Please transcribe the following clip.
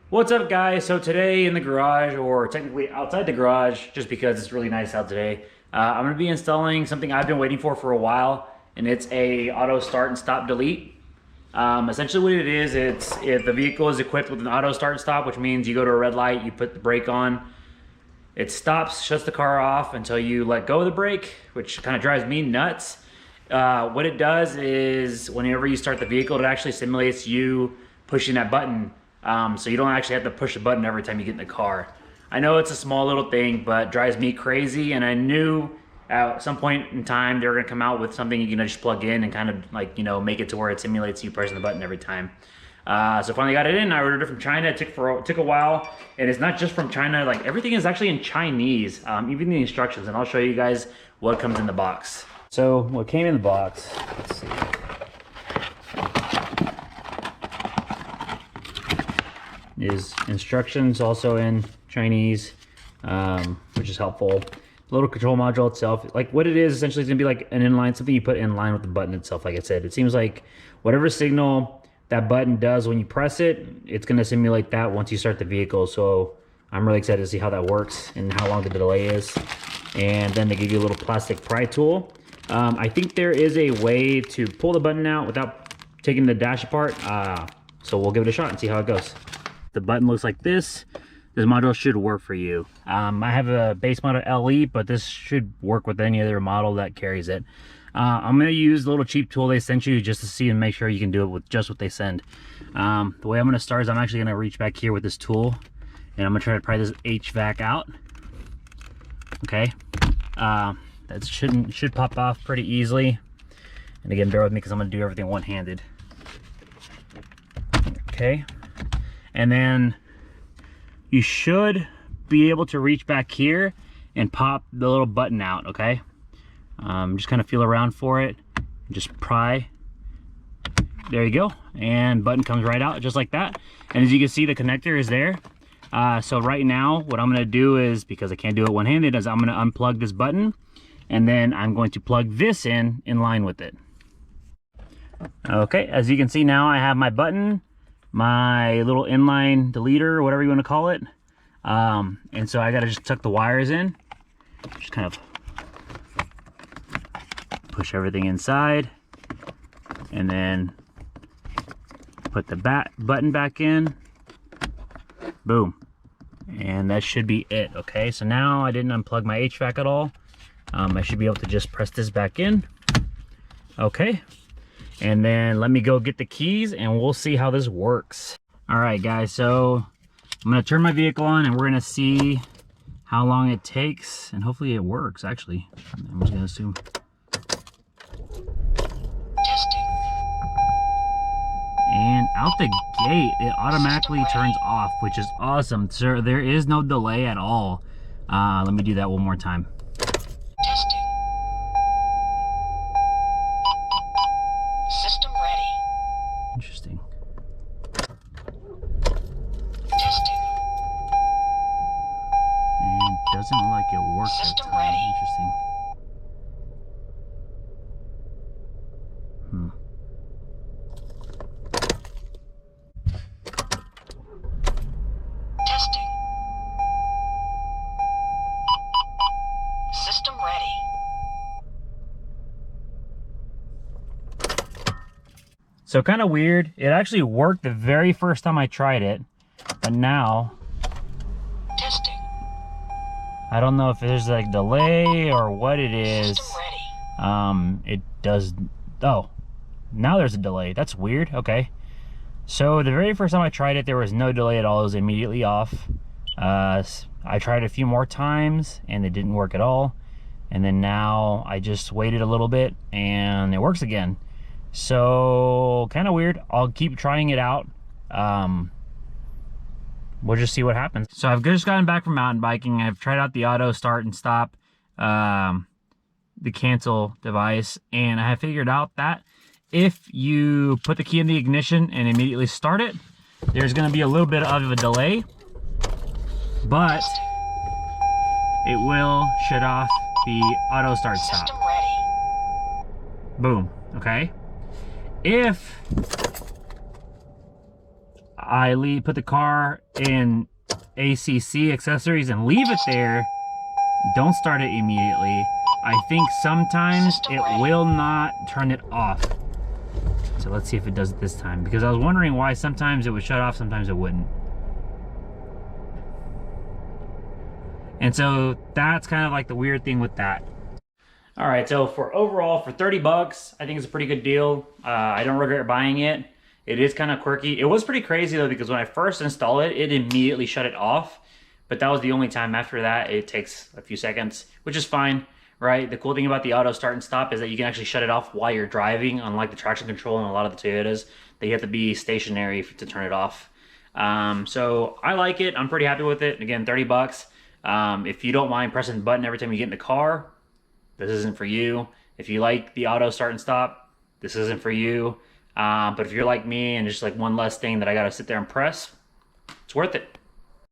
What's up, guys? So today in the garage, or technically outside the garage, just because it's really nice out today, I'm going to be installing something I've been waiting for a while, and it's a auto start and stop delete. Essentially what it is, if the vehicle is equipped with an auto start and stop, which means you go to a red light, you put the brake on, it stops, shuts the car off until you let go of the brake, which kind of drives me nuts. What it does is whenever you start the vehicle, it actually simulates you pushing that button. So you don't actually have to push a button every time you get in the car. I know it's a small little thing, but drives me crazy. And I knew at some point in time they were gonna come out with something you can just plug in and kind of like, make it to where it simulates you pressing the button every time. So finally got it in. I ordered it from China. It took a while, and it's not just from China. Like everything is actually in Chinese, even the instructions. And I'll show you guys what comes in the box. So what came in the box? Let's see. Is instructions also in Chinese, which is helpful. The little control module itself, like what it is essentially, is gonna be like an inline, something you put in line with the button itself. Like I said, it seems like whatever signal that button does when you press it, it's gonna simulate that once you start the vehicle. So I'm really excited to see how that works and how long the delay is. And then they give you a little plastic pry tool. I think there is a way to pull the button out without taking the dash apart. So we'll give it a shot and see how it goes. The button looks like this. This model should work for you. I have a base model LE, but this should work with any other model that carries it. I'm gonna use the little cheap tool they sent you just to see and make sure you can do it with just what they send. The way I'm gonna start is I'm actually gonna reach back here with this tool, and I'm gonna try to pry this HVAC out. Okay, that should pop off pretty easily. And again, bear with me because I'm gonna do everything one-handed. Okay. And then you should be able to reach back here and pop the little button out, okay? Just kind of feel around for it, just pry. There you go, and button comes right out just like that. And as you can see, the connector is there. So right now, what I'm gonna do is, because I can't do it one-handed, is I'm gonna unplug this button, and then I'm going to plug this in line with it. Okay, as you can see now, I have my button, my little inline deleter, whatever you want to call it, and so I gotta just tuck the wires in, just kind of push everything inside, and then put the button back in. Boom, and that should be it. Okay, so now I didn't unplug my HVAC at all. I should be able to just press this back in. Okay, and then let me go get the keys and we'll see how this works. All right, guys, so I'm gonna turn my vehicle on and we're gonna see how long it takes, and hopefully it works. Actually, I'm just gonna assume. Testing. And out the gate, it automatically turns off, which is awesome. So there is no delay at all. Let me do that one more time. Testing. System ready. Interesting. Testing. And it doesn't look like it works that System time. ready. Interesting. Testing. System ready. So kind of weird. It actually worked the very first time I tried it, but now Testing. I don't know if there's like delay or what it is. System ready. It does. Oh, now there's a delay. That's weird. Okay. So the very first time I tried it, there was no delay at all. It was immediately off. I tried a few more times and it didn't work at all. And then now I just waited a little bit and it works again. So kind of weird. I'll keep trying it out. We'll just see what happens. So I've just gotten back from mountain biking. I've tried out the auto start and stop, the cancel device, and I have figured out that if you put the key in the ignition and immediately start it, there's going to be a little bit of a delay, but it will shut off the auto start stop. System ready. Boom. Okay. If put the car in ACC accessories and leave it there, don't start it immediately, I think sometimes it will not turn it off. So let's see if it does it this time, because I was wondering why sometimes it would shut off, sometimes it wouldn't. And so that's kind of like the weird thing with that. All right, so for overall, for 30 bucks, I think it's a pretty good deal. I don't regret buying it. It is kind of quirky. It was pretty crazy though, because when I first installed it, it immediately shut it off. But that was the only time. After that, it takes a few seconds, which is fine, right? The cool thing about the auto start and stop is that you can actually shut it off while you're driving, unlike the traction control in a lot of the Toyotas, that you have to be stationary to turn it off. So I like it. I'm pretty happy with it. Again, 30 bucks. If you don't mind pressing the button every time you get in the car, this isn't for you. If you like the auto start and stop, this isn't for you. But if you're like me and just like one less thing that I gotta sit there and press, it's worth it.